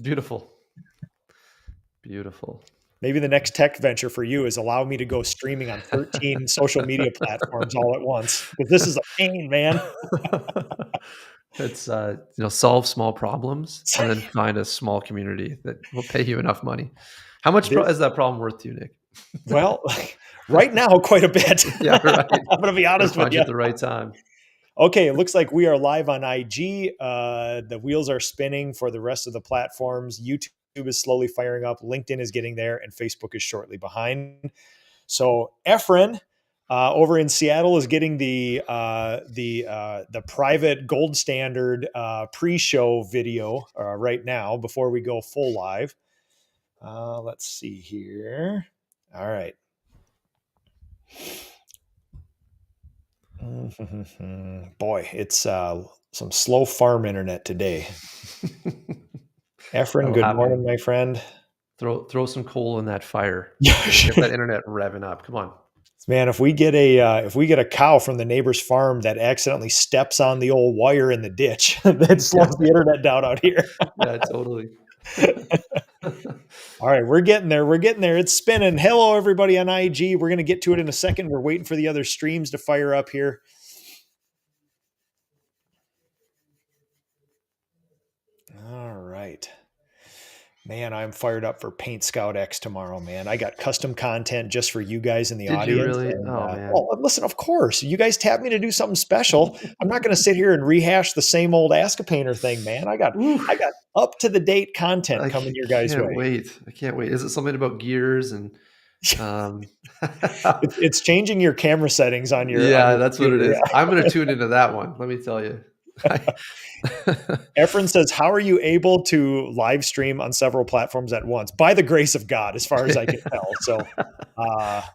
Beautiful. Beautiful. Maybe the next tech venture for you is allow me to go streaming on 13 social media platforms all at once. Because this is a pain, man. It's solve small problems and then find a small community that will pay you enough money. How much is that problem worth to you, Nick? Well, right now, quite a bit. Yeah, right. I'm going to be honest with you. At the right time. Okay, it looks like we are live on IG. The wheels are spinning for the rest of the platforms. YouTube is slowly firing up. LinkedIn is getting there, and Facebook is shortly behind. So Efren over in Seattle is getting the private gold standard pre-show video right now before we go full live. Let's see here. All right. Boy, it's some slow farm internet today. Efren, good morning, my friend. Throw some coal in that fire. Get that internet revving up. Come on, man. If we get a cow from the neighbor's farm that accidentally steps on the old wire in the ditch, that slows the internet down out here. Yeah, totally. All right, we're getting there. It's spinning. Hello, everybody on IG. We're going to get to it in a second. We're waiting for the other streams to fire up here. All right. Man, I'm fired up for PaintScout X tomorrow, man. I got custom content just for you guys in the audience. Did you really? And, man. Well, listen, of course. You guys tapped me to do something special. I'm not going to sit here and rehash the same old Ask a Painter thing, man. I got up to the date content coming your guys' way. I can't wait. Is it something about gears and it's changing your camera settings on your that's what it is. I'm going to tune into that one. Let me tell you. Efren says, how are you able to live stream on several platforms at once? By the grace of God, as far as I can tell. So,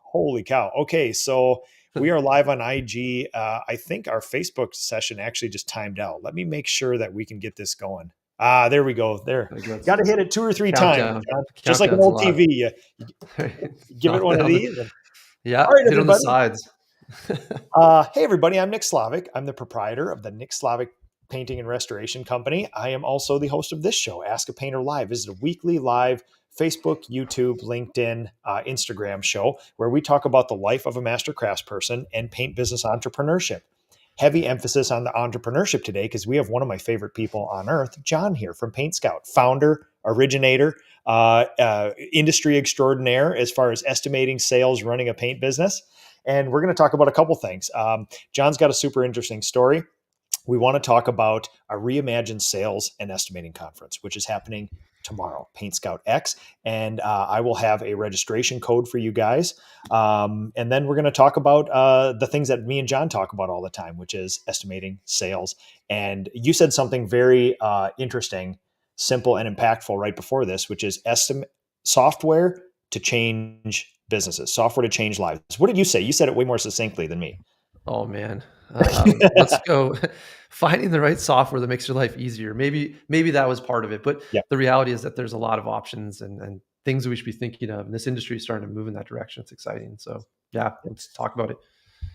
holy cow. Okay. So we are live on IG. I think our Facebook session actually just timed out. Let me make sure that we can get this going. There we go. There. Got to hit it 2 or 3 times. Just like an old TV. You give it one of these. Yeah. All right, hit on the sides. Hey, everybody. I'm Nick Slavic. I'm the proprietor of the Nick Slavic Painting and Restoration Company. I am also the host of this show, Ask a Painter Live. This is a weekly live Facebook, YouTube, LinkedIn, Instagram show where we talk about the life of a master craftsperson and paint business entrepreneurship. Heavy emphasis on the entrepreneurship today because we have one of my favorite people on earth, John here from PaintScout, founder, originator, industry extraordinaire as far as estimating, sales, running a paint business. And we're going to talk about a couple things. John's got a super interesting story. We want to talk about a reimagined sales and estimating conference, which is happening tomorrow, PaintScout X. And I will have a registration code for you guys. And then we're going to talk about the things that me and John talk about all the time, which is estimating, sales. And you said something very interesting, simple, and impactful right before this, which is software to change businesses, software to change lives. What did you say? You said it way more succinctly than me. Oh, man. Let's go. Finding the right software that makes your life easier. Maybe that was part of it, but the reality is that there's a lot of options and things that we should be thinking of. And this industry is starting to move in that direction. It's exciting. So let's talk about it.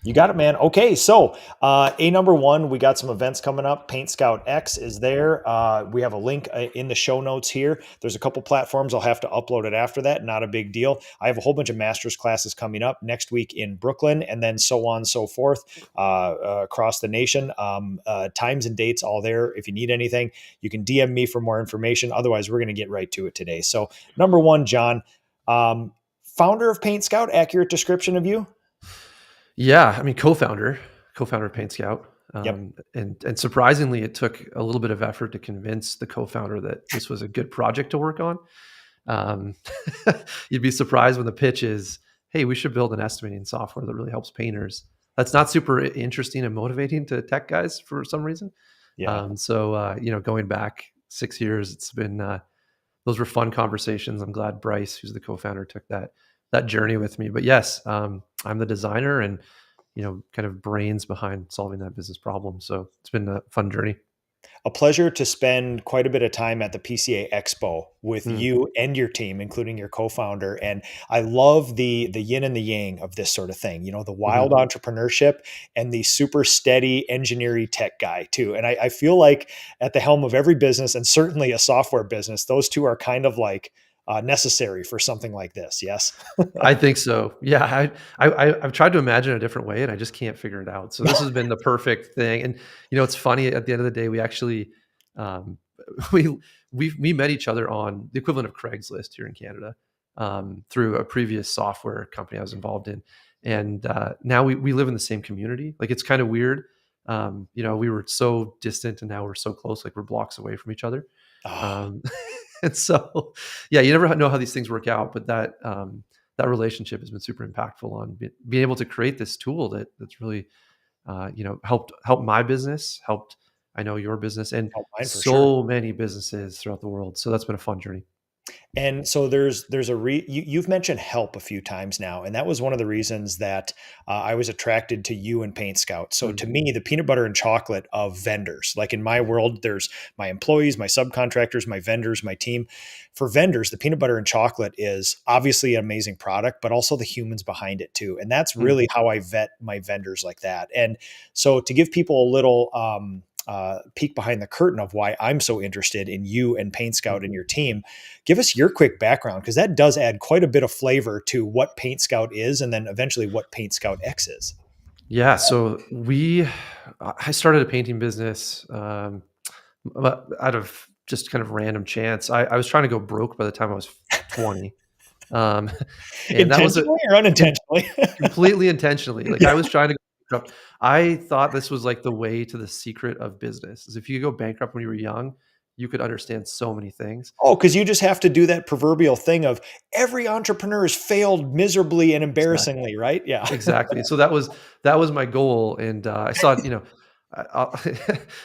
You got it, man. Okay, so number one, we got some events coming up. PaintScout X is there. We have a link in the show notes here. There's a couple platforms. I'll have to upload it after that. Not a big deal. I have a whole bunch of master's classes coming up next week in Brooklyn, and then so on and so forth across the nation. Times and dates all there. If you need anything, you can DM me for more information. Otherwise, we're going to get right to it today. So number one, John, founder of PaintScout, accurate description of you? Yeah, I mean, co-founder of PaintScout. And surprisingly, it took a little bit of effort to convince the co-founder that this was a good project to work on. You'd be surprised when the pitch is, hey, we should build an estimating software that really helps painters. That's not super interesting and motivating to tech guys for some reason. Going back 6 years, it's been, those were fun conversations. I'm glad Bryce, who's the co-founder, took that journey with me. But yes, I'm the designer and, kind of brains behind solving that business problem. So it's been a fun journey. a pleasure to spend quite a bit of time at the PCA Expo with Mm, you and your team, including your co-founder. And I love the yin and the yang of this sort of thing, the wild mhm. entrepreneurship and the super steady engineering tech guy too. And I feel like at the helm of every business, and certainly a software business, those two are kind of like necessary for something like this. Yes. I think so. Yeah, I've tried to imagine a different way, and I just can't figure it out. So this has been the perfect thing. And it's funny. At the end of the day, we actually um, we we met each other on the equivalent of Craigslist here in Canada through a previous software company I was involved in, and now we live in the same community. Like it's kind of weird. We were so distant, and now we're so close. Like we're blocks away from each other. Ah, Um, and so, yeah, you never know how these things work out, but that relationship has been super impactful on being able to create this tool that's really, helped my business, helped I know your business, and oh, mine for sure. so many businesses throughout the world. So that's been a fun journey. And so there's you've mentioned help a few times now, and that was one of the reasons that I was attracted to you and Paint Scout. So to Mm, me, the peanut butter and chocolate of vendors, like in my world, there's my employees, my subcontractors, my vendors, my team. For vendors, the peanut butter and chocolate is obviously an amazing product, but also the humans behind it too, and that's mm, really how I vet my vendors like that. And so to give people a little peek behind the curtain of why I'm so interested in you and Paint Scout and mhm. your team. Give us your quick background because that does add quite a bit of flavor to what Paint Scout is and then eventually what PaintScout X is. Yeah, so I started a painting business out of just kind of random chance. I was trying to go broke by the time I was 20. Um, and that was a Intentionally or unintentionally? completely intentionally. Like, Yeah. I was trying to go bankrupt. I thought this was, like, the way to the secret of business, is if you go bankrupt when you were young, you could understand so many things. Oh, because you just have to do that proverbial thing of every entrepreneur has failed miserably and Exactly. embarrassingly, right? Yeah. Exactly. So that was my goal, and, I saw,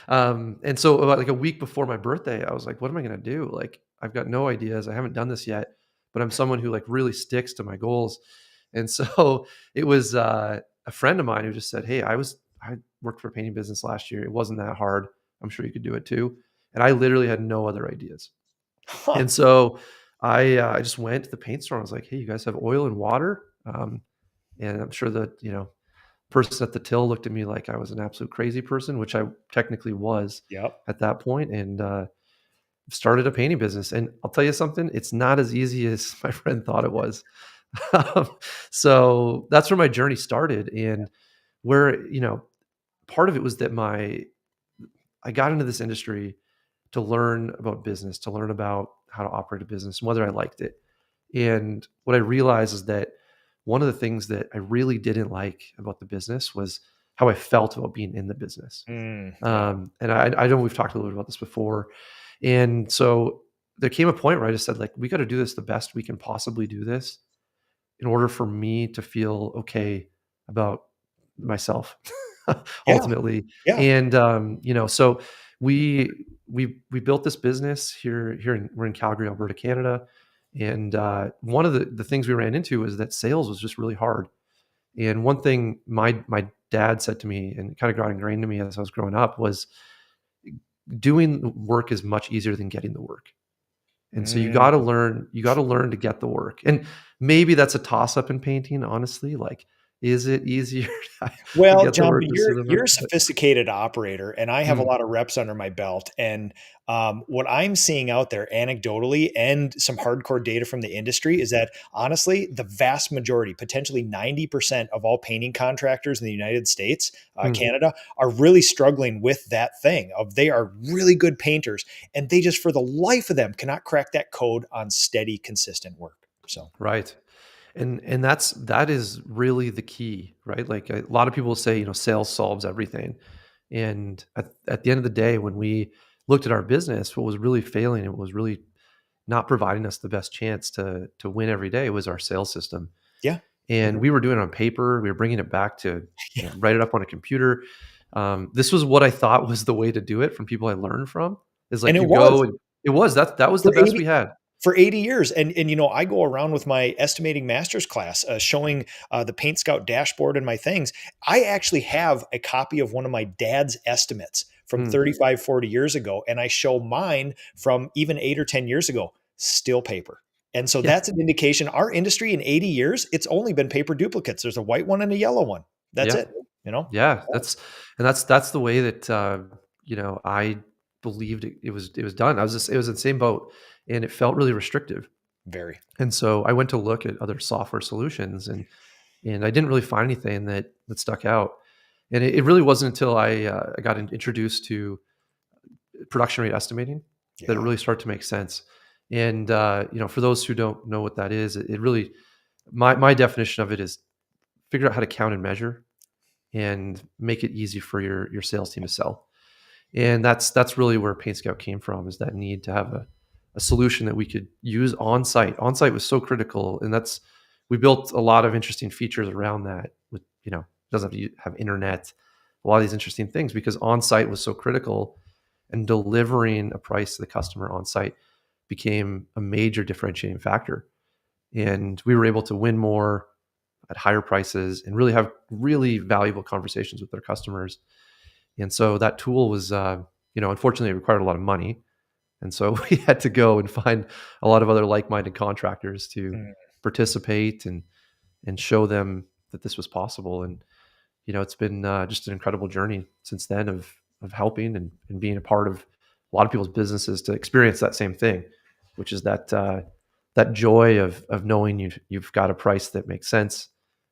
and so about, like, a week before my birthday, I was like, "What am I gonna do? Like, I've got no ideas. I haven't done this yet, but I'm someone who, like, really sticks to my goals." And so it was, a friend of mine who just said, "Hey, I worked for a painting business last year. It wasn't that hard. I'm sure you could do it too." And I literally had no other ideas. Huh. And so I just went to the paint store and I was like, "Hey, you guys have oil and water?" And I'm sure that, person at the till looked at me like I was an absolute crazy person, which I technically was Yep. at that point, and started a painting business. And I'll tell you something, it's not as easy as my friend thought it was. Um, so that's where my journey started, and where, part of it was that I got into this industry to learn about business, to learn about how to operate a business and whether I liked it. And what I realized is that one of the things that I really didn't like about the business was how I felt about being in the business. Yeah. And I know we've talked a little bit about this before. And so there came a point where I just said, like, we got to do this the best we can possibly do this in order for me to feel okay about myself Yeah. ultimately. Yeah. And so we built this business we're in Calgary, Alberta, Canada. And one of the things we ran into is that sales was just really hard. And one thing my dad said to me, and it kind of got ingrained to me as I was growing up, was doing work is much easier than getting the work. And so Mm. you got to learn to get the work. And maybe that's a toss up in painting, honestly. Like, is it easier to Well, get the John, work but to see the you're work? a sophisticated operator, and I have a Mm, lot of reps under my belt. And what I'm seeing out there, anecdotally, and some hardcore data from the industry, is that honestly, the vast majority, potentially 90% of all painting contractors in the United States, mm. Canada, are really struggling with that thing of they are really good painters, and they just, for the life of them, cannot crack that code on steady, consistent work. So, Right. And that is really the key, right? Like a lot of people say, sales solves everything. And at the end of the day, when we looked at our business, what was really failing, it was really not providing us the best chance to win every day was our sales system. yeah, And we were doing it on paper. We were bringing it back to, yeah, write it up on a computer. This was what I thought was the way to do it from people I learned from. Is and like it you was go and it was that was the for best 80, we had. for 80 years. And I go around with my estimating master's class, showing the Paint Scout dashboard and my things. I actually have a copy of one of my dad's estimates from 35, 40 years ago. And I show mine from even 8 or 10 years ago, still paper. And so that's an indication. Our industry in 80 years, it's only been paper duplicates. There's a white one and a yellow one. That's it. Yeah, that's the way that I believed it was done. It was in the same boat, and it felt really restrictive. Very. And so I went to look at other software solutions, and I didn't really find anything that stuck out. And it really wasn't until I got introduced to production rate estimating that it really started to make sense. And for those who don't know what that is, it really, my definition of it is figure out how to count and measure and make it easy for your sales team to sell. And that's really where PaintScout came from, is that need to have a solution that we could use on site. On site was so critical, and we built a lot of interesting features around that. With doesn't have to have internet, a lot of these interesting things, because on site was so critical, and delivering a price to the customer on site became a major differentiating factor. And we were able to win more at higher prices and really have really valuable conversations with their customers. And so that tool was, unfortunately, it required a lot of money. And so we had to go and find a lot of other like-minded contractors to participate and show them that this was possible. And, it's been just an incredible journey since then of helping and being a part of a lot of people's businesses to experience that same thing, which is that joy of knowing you've got a price that makes sense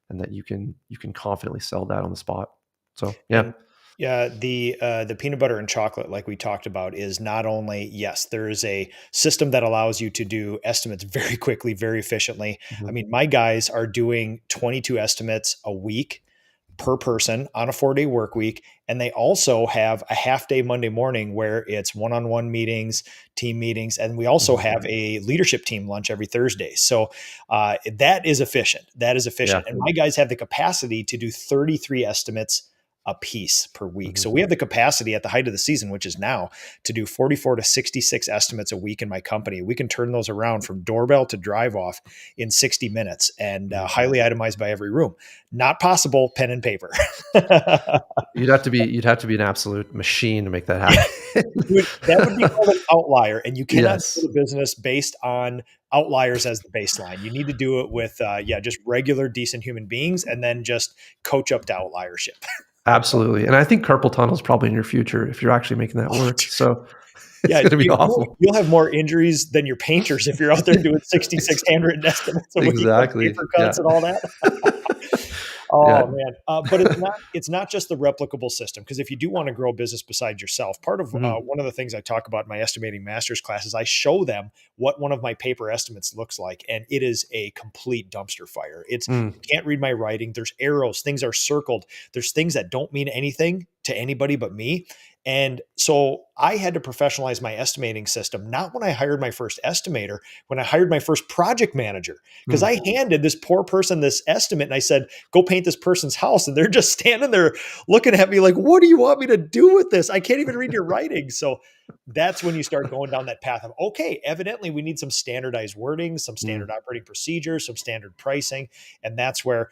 and that you can confidently sell that on the spot. So, yeah. Yeah, the peanut butter and chocolate, like we talked about, is not only, yes, there is a system that allows you to do estimates very quickly, very efficiently. I mean, my guys are doing 22 estimates a week per person on a 4-day work week. And they also have a half day Monday morning where it's one-on-one meetings, team meetings. And we also have a leadership team lunch every Thursday. So that is efficient. Yeah. And my guys have the capacity to do 33 estimates a piece per week. So we have the capacity at the height of the season, which is now, to do 44 to 66 estimates a week in my company. We can turn those around from doorbell to drive off in 60 minutes and highly itemized by every room. Not possible pen and paper. You'd have to be an absolute machine to make that happen. That would be called an outlier, and you cannot do a business based on outliers as the baseline. You need to do it with just regular, decent human beings, and then just coach up to outliership. Absolutely. And I think carpal tunnel is probably in your future if you're actually making that work. So it's going to be awful. You'll have more injuries than your painters if you're out there doing 66 handwritten estimates a week, exactly. Paper cuts and all that. Man. But it's not just the replicable system, because if you do want to grow a business besides yourself, part of one of the things I talk about in my estimating master's class is I show them what one of my paper estimates looks like. And it is a complete dumpster fire. You can't read my writing. There's arrows. Things are circled. There's things that don't mean anything to anybody but me. And so I had to professionalize my estimating system, not when I hired my first estimator, when I hired my first project manager, because I handed this poor person this estimate and I said, go paint this person's house. And they're just standing there looking at me like, what do you want me to do with this? I can't even read your writing. So that's when you start going down that path of, okay, evidently we need some standardized wording, some standard operating procedures, some standard pricing. And that's where,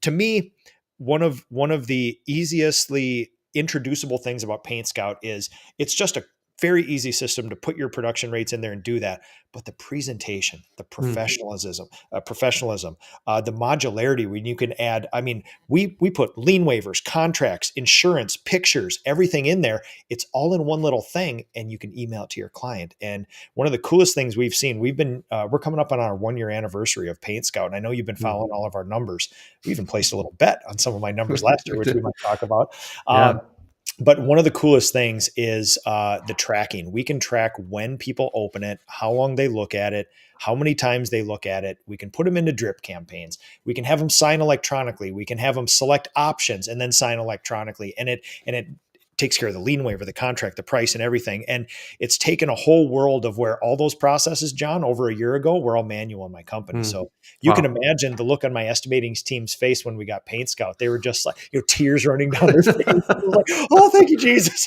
to me, one of the easiestly introducible things about PaintScout is it's just a very easy system to put your production rates in there and do that. But the presentation, the professionalism, the modularity, when you can add, I mean, we put lien waivers, contracts, insurance, pictures, everything in there. It's all in one little thing, and you can email it to your client. And one of the coolest things we've seen, we're coming up on our 1-year anniversary of PaintScout. And I know you've been following all of our numbers. We even placed a little bet on some of my numbers last year, which we might talk about. But one of the coolest things is the tracking. We can track when people open it, how long they look at it, how many times they look at it. We can put them into drip campaigns. We can have them sign electronically. We can have them select options and then sign electronically. And it takes care of the lien waiver, the contract, the price, and everything. And it's taken a whole world of where all those processes, John, over a year ago, were all manual in my company. So you can imagine the look on my estimating team's face when we got PaintScout. They were just like, tears running down their face. Like, oh, thank you, Jesus.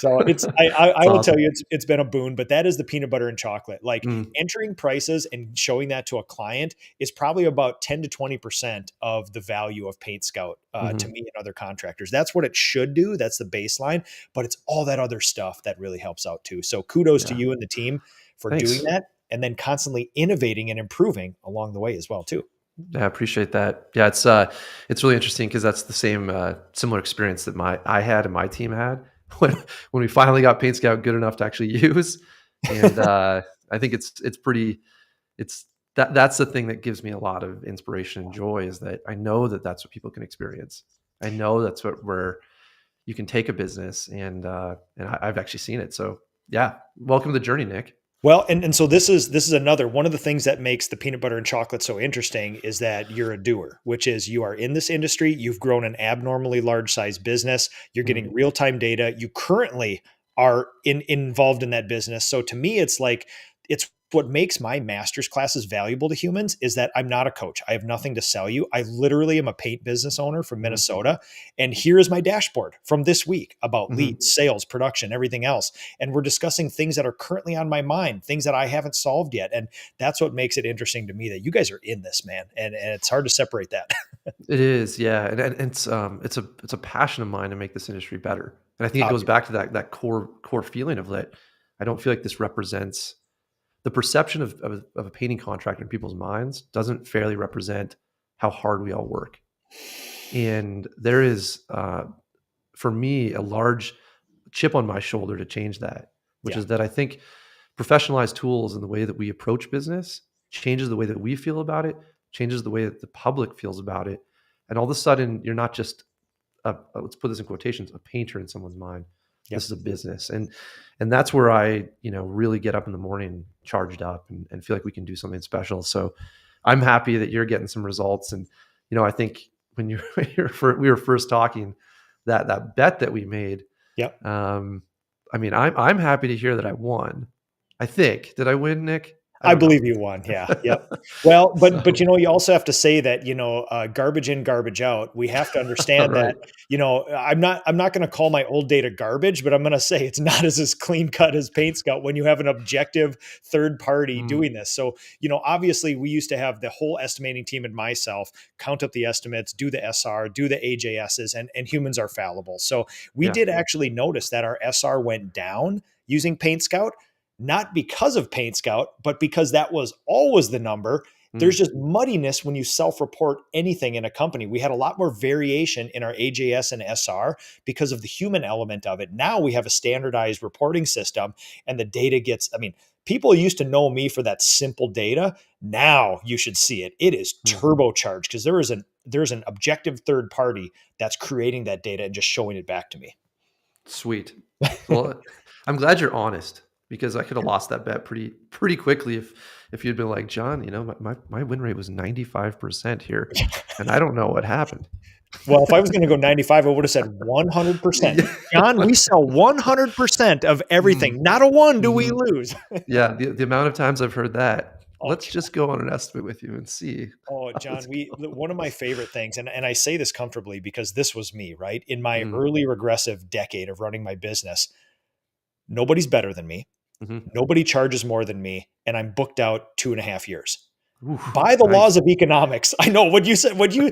So I will awesome. tell you, it's been a boon, but that is the peanut butter and chocolate. Like Mm, entering prices and showing that to a client is probably about 10 to 20% of the value of Paint Scout to mhm. me and other contractors. That's what it should do. That's the baseline, but it's all that other stuff that really helps out too. So kudos to Yeah. you and the team for doing Thanks. that and then constantly innovating and improving along the way as well too. Yeah, I appreciate that. Yeah, it's really interesting because that's the same similar experience that I had and my team had when when we finally got Paint Scout good enough to actually use. And I think it's pretty it's that's the thing that gives me a lot of inspiration and joy is that I know that that's what people can experience. I know that's what where you can take a business and I've actually seen it. So yeah, welcome to the journey, Nick. Well, and so this is another one of the things that makes the peanut butter and chocolate so interesting is that you're a doer, which is you are in this industry, you've grown an abnormally large size business, you're Mm, getting real-time data, you currently are involved in that business. So to me, it's like it's what makes my master's classes valuable to humans is that I'm not a coach. I have nothing to sell you. I literally am a paint business owner from mhm, Minnesota. And here is my dashboard from this week about mhm. leads, sales, production, everything else, and we're discussing things that are currently on my mind, things that I haven't solved yet. And that's what makes it interesting to me that you guys are in this, man. And it's hard to separate that. It is, yeah, and it's a passion of mine to make this industry better, and I think it goes Obviously. back to that core feeling of that. I don't feel like this represents the perception of a painting contractor in people's minds doesn't fairly represent how hard we all work, and there is, for me, a large chip on my shoulder to change that, which Yeah. is that I think professionalized tools and the way that we approach business changes the way that we feel about it, changes the way that the public feels about it. And all of a sudden, you're not just let's put this in quotations, a painter in someone's mind. This Yep. is a business. And that's where I, really get up in the morning charged up and feel like we can do something special. So I'm happy that you're getting some results. And, I think when we were first talking, that bet that we made, Yep. um, I mean, I'm happy to hear that I won. I think. Did I win, Nick? I I don't know. believe you won. Yeah. Yep. Well, but So, you also have to say that garbage in, garbage out. We have to understand that right. I'm not going to call my old data garbage, but I'm going to say it's not as clean cut as Paint Scout when you have an objective third party Mm, doing this. So obviously we used to have the whole estimating team and myself count up the estimates, do the SR, do the AJSs, and humans are fallible. So we yeah. did actually notice that our SR went down using Paint Scout not because of Paint Scout, but because that was always the number. There's Mm, just muddiness when you self-report anything in a company. We had a lot more variation in our AJS and SR because of the human element of it. Now we have a standardized reporting system and the data gets, people used to know me for that simple data. Now you should see it. It is mm. turbocharged because there's an objective third party that's creating that data and just showing it back to me. Sweet. Well, I'm glad you're honest because I could have lost that bet pretty quickly if you'd been like, John, my win rate was 95% here, and I don't know what happened. Well, if I was going to go 95, I would have said 100%. Yeah. John, we sell 100% of Mm, everything. Not a one do we mhm. lose. Yeah, the amount of times I've heard that. Oh, Let's just go on an estimate with you and see. oh, John, Let's go. one of my favorite things, and I say this comfortably because this was me, right? In my Mm, early regressive decade of running my business, nobody's better than me. mhm. Nobody charges more than me. And I'm booked out 2.5 years. Oof, By the laws nice. of economics. I know what you said, what you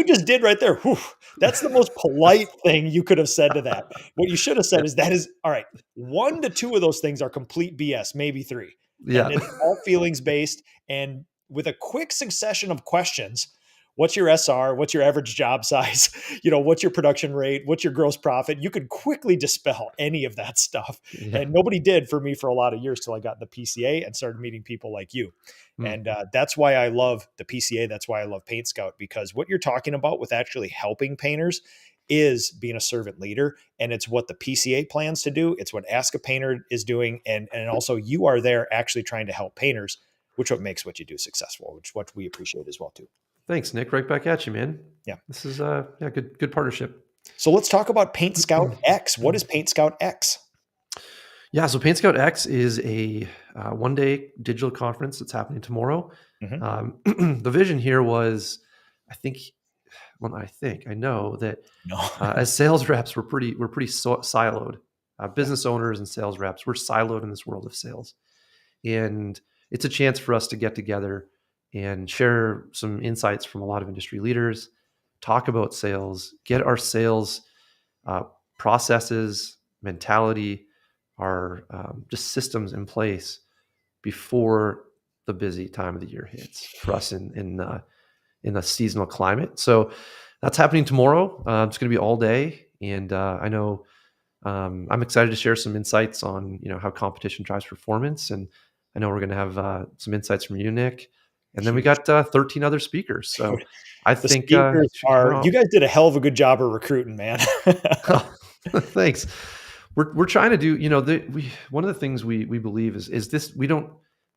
just did right there. Whew, that's the most polite thing you could have said to that. What you should have said Yeah, is that is all right. 1 to 2 of those things are complete BS, maybe three. yeah. And it's all feelings based. And with a quick succession of questions, what's your SR? What's your average job size? What's your production rate? What's your gross profit? You could quickly dispel any of that stuff. Yeah. And nobody did for me for a lot of years till I got in the PCA and started meeting people like you. Mm, And that's why I love the PCA. That's why I love Paint Scout, because what you're talking about with actually helping painters is being a servant leader. And it's what the PCA plans to do. It's what Ask a Painter is doing. And also you are there actually trying to help painters, which what makes what you do successful, which what we appreciate as well too. thanks, Nick. Right back at you, man. Yeah. This is yeah, good partnership. So let's talk about Paint Scout X. What is Paint Scout X? Yeah, so PaintScout X is a one-day digital conference that's happening tomorrow. Mhm. The vision here was, I think, I know that No. as sales reps, we're pretty siloed. business owners and sales reps, we're siloed in this world of sales. And it's a chance for us to get together and share some insights from a lot of industry leaders, talk about sales, get our sales processes, mentality, our just systems in place before the busy time of the year hits for us in a seasonal climate. So that's happening tomorrow. It's going to be all day, and I know I'm excited to share some insights on how competition drives performance, and I know we're going to have some insights from you, Nick, and then we got 13 other speakers. So I The think speakers are you guys did a hell of a good job of recruiting, man. thanks. We're trying to do one of the things we believe is this: we don't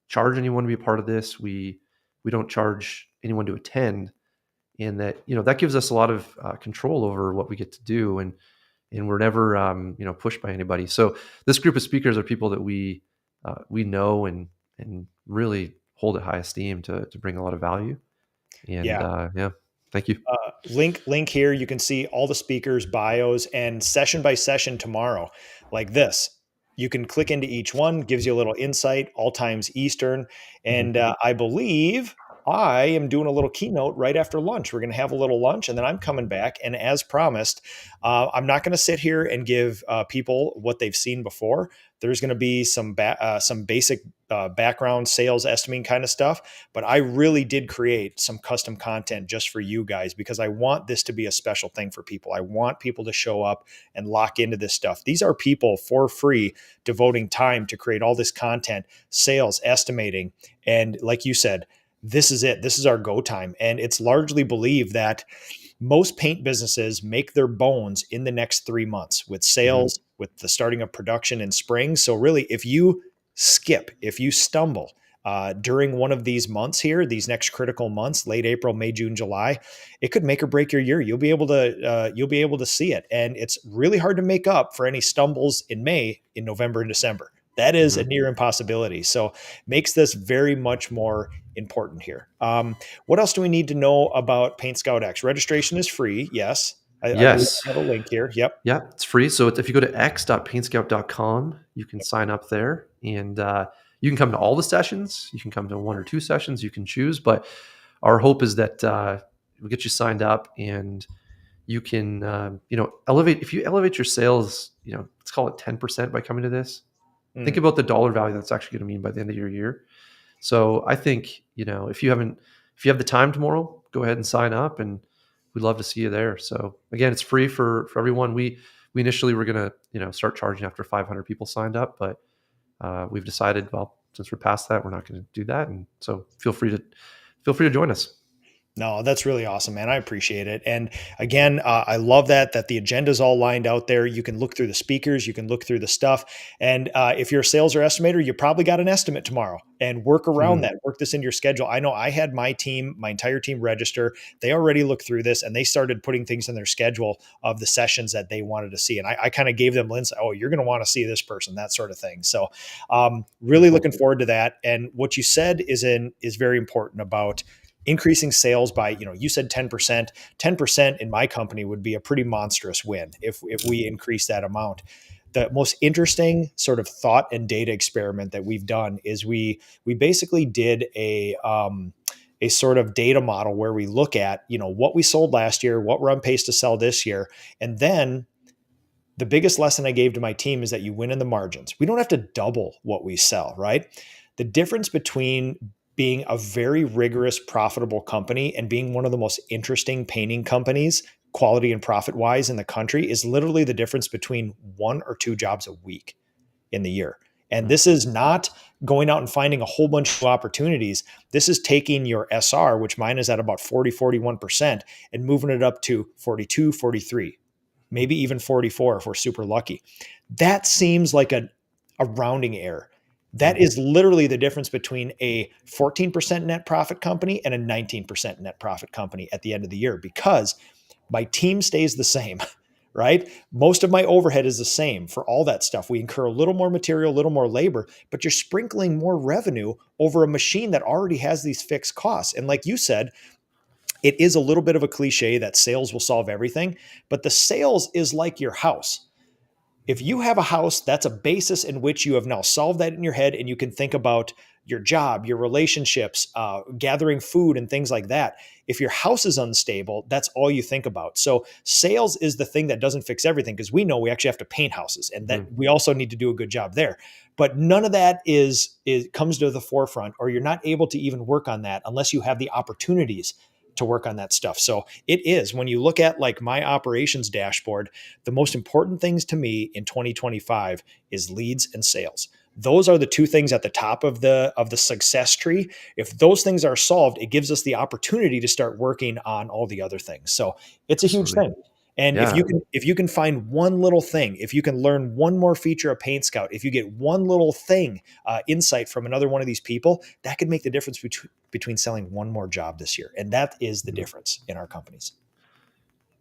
charge anyone to be a part of this. We don't charge anyone to attend, and that gives us a lot of control over what we get to do, and we're never pushed by anybody. So this group of speakers are people that we know and really hold at high esteem to bring a lot of value. And thank you. Link here. You can see all the speakers' bios and session by session tomorrow, like this. You can click into each one, gives you a little insight, all times Eastern. And I believe I am doing a little keynote right after lunch. We're going to have a little lunch, and then I'm coming back. And as promised, I'm not going to sit here and give people what they've seen before. There's going to be some basic background sales estimating kind of stuff, but I really did create some custom content just for you guys because I want this to be a special thing for people. I want people to show up and lock into this stuff. These are people for free devoting time to create all this content, sales, estimating. And like you said, this is it. This is our go time. And it's largely believed that most paint businesses make their bones in the next 3 months with sales, with the starting of production in spring. So really, if you stumble during one of these months here, these next critical months, late April, May, June, July, it could make or break your year. You'll be able to see it. And it's really hard to make up for any stumbles in May, in November and December. That is a near impossibility. So makes this very much more important here. What else do we need to know about PaintScout X? Registration is free. Yes. Yes. I have a link here. Yep. Yeah, it's free. So if you go to x.paintscout.com, you can sign up there, and you can come to all the sessions. You can come to 1 or 2 sessions. You can choose. But our hope is that we'll get you signed up, and you can elevate. If you elevate your sales, let's call it 10% by coming to this. Think about the dollar value that's actually going to mean by the end of your year. So I think, if you have the time tomorrow, go ahead and sign up, and we'd love to see you there. So again, it's free for everyone. We initially were going to, start charging after 500 people signed up, but we've decided, well, since we're past that, we're not going to do that. And so feel free to join us. No, that's really awesome, man. I appreciate it. And again, I love that the agenda is all lined out there. You can look through the speakers, you can look through the stuff. And if you're a sales or estimator, you probably got an estimate tomorrow, and work around that, work this into your schedule. I know I had my entire team register. They already looked through this, and they started putting things in their schedule of the sessions that they wanted to see. And I kind of gave them links. Oh, you're going to want to see this person, that sort of thing. So really looking forward to that. And what you said is very important about increasing sales by, you said 10%. 10% in my company would be a pretty monstrous win if we increase that amount. The most interesting sort of thought and data experiment that we've done is we basically did a sort of data model where we look at, what we sold last year, what we're on pace to sell this year. And then the biggest lesson I gave to my team is that you win in the margins. We don't have to double what we sell, right? The difference between being a very rigorous, profitable company and being one of the most interesting painting companies, quality and profit wise, in the country is literally the difference between 1 or 2 jobs a week in the year. And this is not going out and finding a whole bunch of opportunities. This is taking your SR, which mine is at about 40, 41%, and moving it up to 42, 43, maybe even 44 if we're super lucky. That seems like a rounding error. That is literally the difference between a 14% net profit company and a 19% net profit company at the end of the year, because my team stays the same, right? Most of my overhead is the same for all that stuff. We incur a little more material, a little more labor, but you're sprinkling more revenue over a machine that already has these fixed costs. And like you said, it is a little bit of a cliche that sales will solve everything, but the sales is like your house. if you have a house, that's a basis in which you have now solved that in your head, and you can think about your job, your relationships, gathering food and things like that. If your house is unstable, that's all you think about. So sales is the thing that doesn't fix everything, because we know we actually have to paint houses, and that we also need to do a good job there. But none of that comes to the forefront, or you're not able to even work on that unless you have the opportunities to work on that stuff. So it is, when you look at like my operations dashboard, the most important things to me in 2025 is leads and sales. Those are the two things at the top of the success tree. If those things are solved, it gives us the opportunity to start working on all the other things. So it's a huge thing. And if you can find one little thing, if you can learn one more feature of PaintScout, if you get one little thing, insight from another one of these people, that could make the difference between selling one more job this year. And that is the difference in our companies.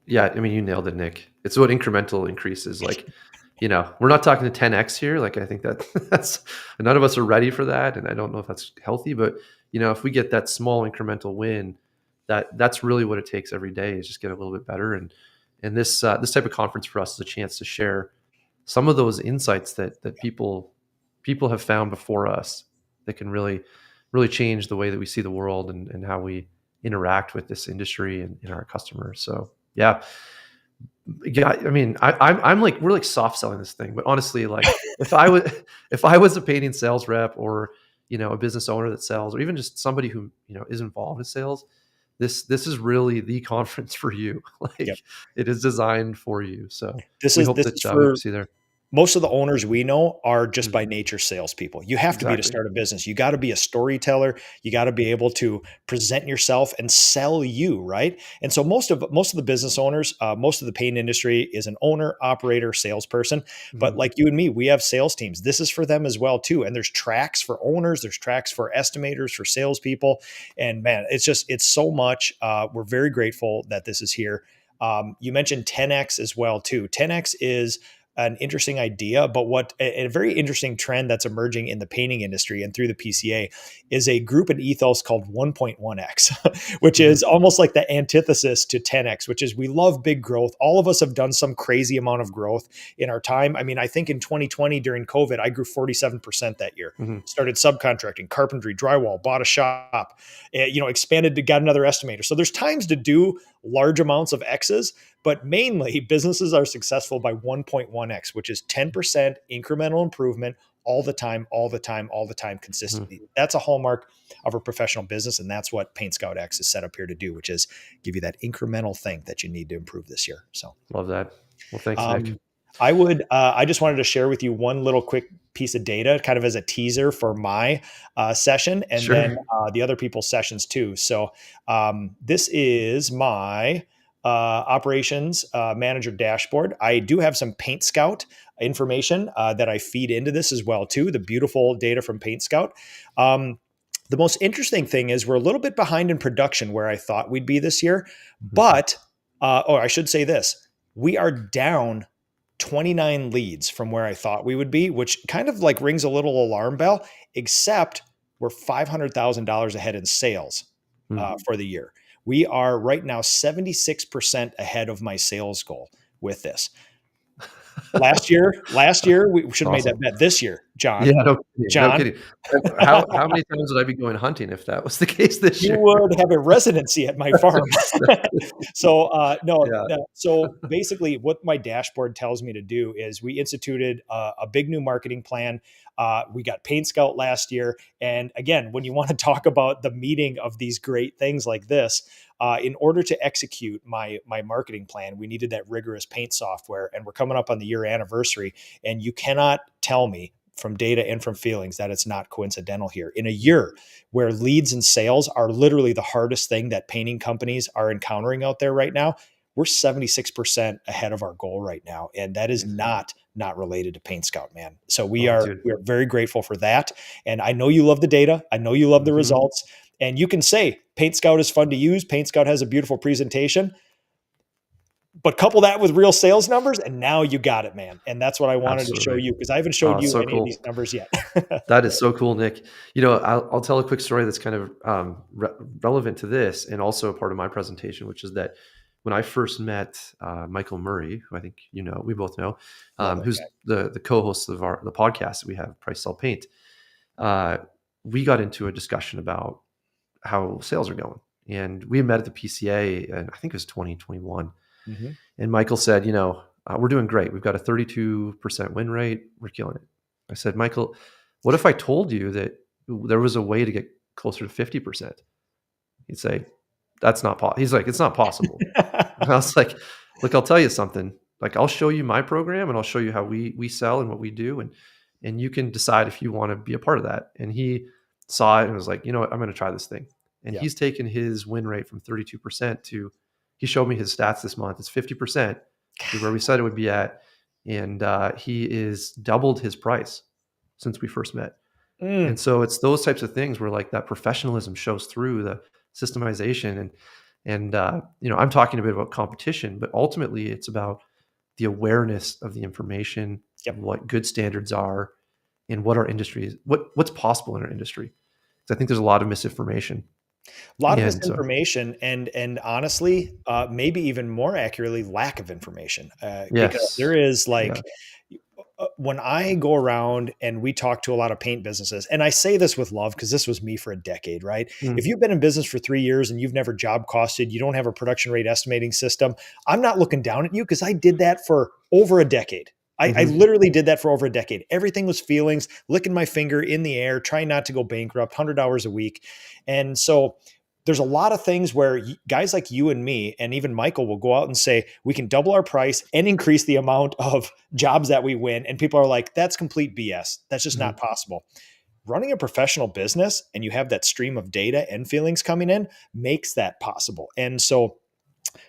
Yeah. I mean, you nailed it, Nick. It's what incremental increases. Like, we're not talking to 10X here. Like, I think that's none of us are ready for that. And I don't know if that's healthy, but if we get that small incremental win, that's really what it takes every day, is just get a little bit better. And this type of conference for us is a chance to share some of those insights that people have found before us that can really, really change the way that we see the world and how we interact with this industry and our customers. So yeah. I mean, I'm like, we're like soft selling this thing, but honestly, like if I was a painting sales rep, or a business owner that sells, or even just somebody who is involved in sales, this is really the conference for you. Like, it is designed for you. So this is for see there. Most of the owners we know are just by nature salespeople. You have to be to start a business. You got to be a storyteller. You got to be able to present yourself and sell you, right? And so most of the business owners, most of the paint industry is an owner, operator, salesperson. But like you and me, we have sales teams. This is for them as well too. And there's tracks for owners. There's tracks for estimators, for salespeople. And man, it's so much. We're very grateful that this is here. You mentioned 10X as well too. 10X is an interesting idea, but what a very interesting trend that's emerging in the painting industry and through the PCA is a group and ethos called 1.1X, which is almost like the antithesis to 10X, which is we love big growth. All of us have done some crazy amount of growth in our time. I mean, I think in 2020 during COVID, I grew 47% that year. Started subcontracting, carpentry, drywall, bought a shop, expanded to got another estimator. So there's times to do large amounts of X's, but mainly businesses are successful by 1.1X, which is 10% incremental improvement all the time, consistently. That's a hallmark of a professional business. And that's what PaintScout X is set up here to do, which is give you that incremental thing that you need to improve this year. So love that. Well, thanks, Nick. I just wanted to share with you one little quick piece of data, kind of as a teaser for my session, and then the other people's sessions too. So this is my operations manager dashboard. I do have some PaintScout information that I feed into this as well too. The beautiful data from PaintScout. The most interesting thing is we're a little bit behind in production where I thought we'd be this year, but or I should say this: we are down 29 leads from where I thought we would be, which kind of like rings a little alarm bell, except we're $500,000 ahead in sales for the year. We are right now 76% ahead of my sales goal with this. Last year, we should have made that bet. This year, John. Yeah, no kidding. How many times would I be going hunting if that was the case this year? You would have a residency at my farm. So So basically, what my dashboard tells me to do is we instituted a big new marketing plan. We got PaintScout last year, and again, when you want to talk about the meeting of these great things like this, in order to execute my marketing plan, we needed that rigorous paint software, and we're coming up on the year anniversary. And you cannot tell me from data and from feelings that it's not coincidental here. In a year where leads and sales are literally the hardest thing that painting companies are encountering out there right now, we're 76% ahead of our goal right now. And that is not related to PaintScout, man. So we are very grateful for that. And I know you love the data. I know you love the results. And you can say PaintScout is fun to use. PaintScout has a beautiful presentation. But couple that with real sales numbers, and now you got it, man. And that's what I wanted to show you, because I haven't showed you any of these numbers yet. That is so cool, Nick. I'll tell a quick story that's kind of relevant to this, and also a part of my presentation, which is that when I first met Michael Murray, who I think we both know, Love that who's guy. the co-host of the podcast that we have, Price Sell Paint. We got into a discussion about how sales are going, and we met at the PCA, and I think it was 2021. Mm-hmm. And Michael said, we're doing great. We've got a 32% win rate. We're killing it. I said, Michael, what if I told you that there was a way to get closer to 50%? He'd say, that's not possible. He's like, it's not possible. And I was like, look, I'll tell you something. Like, I'll show you my program, and I'll show you how we sell and what we do. And you can decide if you want to be a part of that. And he saw it and was like, you know what, I'm going to try this thing. And he's taken his win rate from 32% to, he showed me his stats this month. It's 50% to where we said it would be at. And he is doubled his price since we first met. And so it's those types of things where like that professionalism shows through, the systemization. And I'm talking a bit about competition, but ultimately it's about the awareness of the information, what good standards are, and what our industry is, what's possible in our industry. Because I think there's a lot of misinformation. A lot of misinformation, and honestly, maybe even more accurately, lack of information. Because there is when I go around and we talk to a lot of paint businesses, and I say this with love because this was me for a decade, right? If you've been in business for 3 years and you've never job costed, you don't have a production rate estimating system, I'm not looking down at you because I did that for over a decade. I literally did that for over a decade. Everything was feelings, licking my finger in the air, trying not to go bankrupt, 100 hours a week. And so there's a lot of things where guys like you and me, and even Michael, will go out and say, we can double our price and increase the amount of jobs that we win. And people are like, that's complete BS. That's just not possible. Running a professional business and you have that stream of data and feelings coming in makes that possible. And so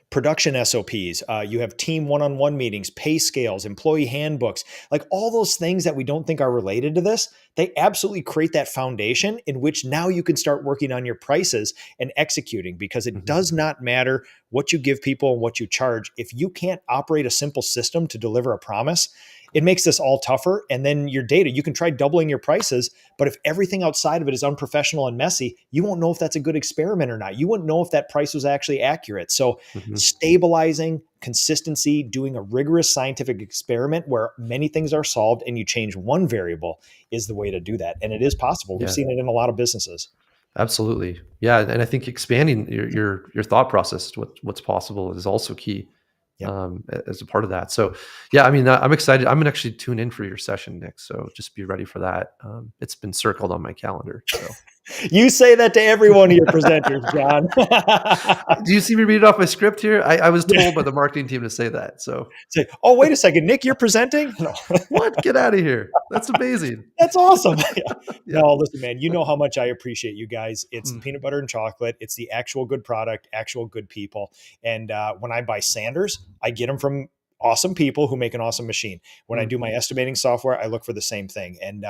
production SOPs, you have team one-on-one meetings, pay scales, employee handbooks, like all those things that we don't think are related to this, they absolutely create that foundation in which now you can start working on your prices and executing, because it does not matter what you give people and what you charge. If you can't operate a simple system to deliver a promise, it makes this all tougher. And then your data, you can try doubling your prices, but if everything outside of it is unprofessional and messy, you won't know if that's a good experiment or not. You wouldn't know if that price was actually accurate. So stabilizing, consistency, doing a rigorous scientific experiment where many things are solved and you change one variable is the way to do that. And it is possible. We've seen it in a lot of businesses. Absolutely. Yeah. And I think expanding your thought process to what's possible is also key. As a part of that. So yeah, I mean, I'm excited. I'm going to actually tune in for your session, Nick. So just be ready for that. It's been circled on my calendar. So you say that to every one of your presenters, John. Do you see me read off my script here? I was told by the marketing team to say that. So say, oh, wait a second, Nick, you're presenting? No. What? Get out of here. That's amazing. That's awesome. No, listen, man, you know how much I appreciate you guys. It's the peanut butter and chocolate. It's the actual good product, actual good people. And when I buy sanders, I get them from awesome people who make an awesome machine. When I do my estimating software, I look for the same thing. And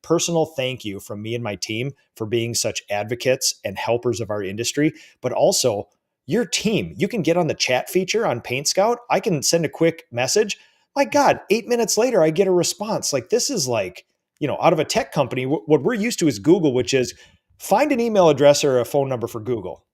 personal thank you from me and my team for being such advocates and helpers of our industry, but also your team. You can get on the chat feature on PaintScout. I can send a quick message. My God, 8 minutes later, I get a response. Like, this is like, out of a tech company, what we're used to is Google, which is find an email address or a phone number for Google.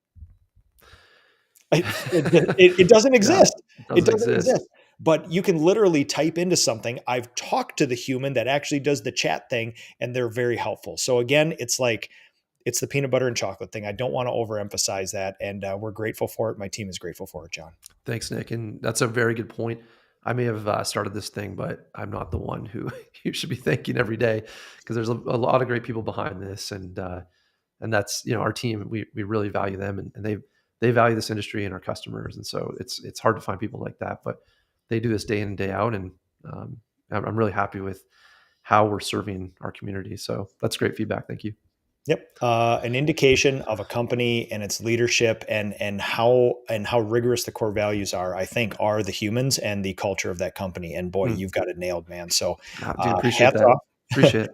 It doesn't exist. It doesn't exist. But you can literally type into something. I've talked to the human that actually does the chat thing, and they're very helpful. So again, it's the peanut butter and chocolate thing. I don't want to overemphasize that. And we're grateful for it. My team is grateful for it, John. Thanks, Nick. And that's a very good point. I may have started this thing, but I'm not the one who you should be thanking every day, because there's a lot of great people behind this. And that's, our team, we really value them, and they value this industry and our customers. And so it's hard to find people like that, but they do this day in and day out. And I'm really happy with how we're serving our community. So that's great feedback. Thank you. Yep. An indication of a company and its leadership and how rigorous the core values are, I think, are the humans and the culture of that company. And boy, you've got it nailed, man. So appreciate that. Appreciate it.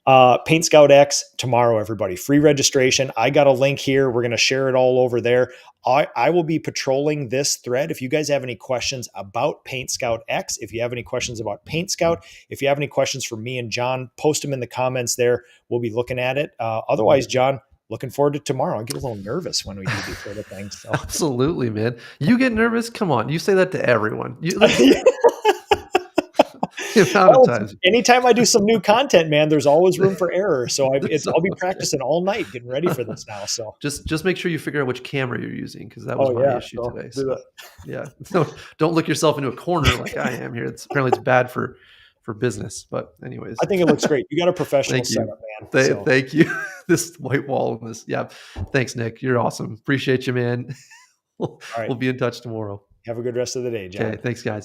PaintScout X tomorrow, everybody. Free registration. I got a link here. We're going to share it all over there. I will be patrolling this thread. If you guys have any questions about PaintScout X, if you have any questions about PaintScout, if you have any questions for me and John, post them in the comments there. We'll be looking at it. Otherwise, John, looking forward to tomorrow. I get a little nervous when we do these sort of things. So. Absolutely, man. You get nervous? Come on. You say that to everyone. The amount of times. Anytime I do some new content, man, there's always room for error. So I'll be practicing all night getting ready for this now. So just make sure you figure out which camera you're using, because that was my issue today. So, yeah, don't look yourself into a corner like I am here. Apparently it's bad for business. But anyways, I think it looks great. You got a professional setup, man. Thank you. This white wall and this. Yeah. Thanks, Nick. You're awesome. Appreciate you, man. We'll be in touch tomorrow. Have a good rest of the day, John. Okay. Thanks, guys.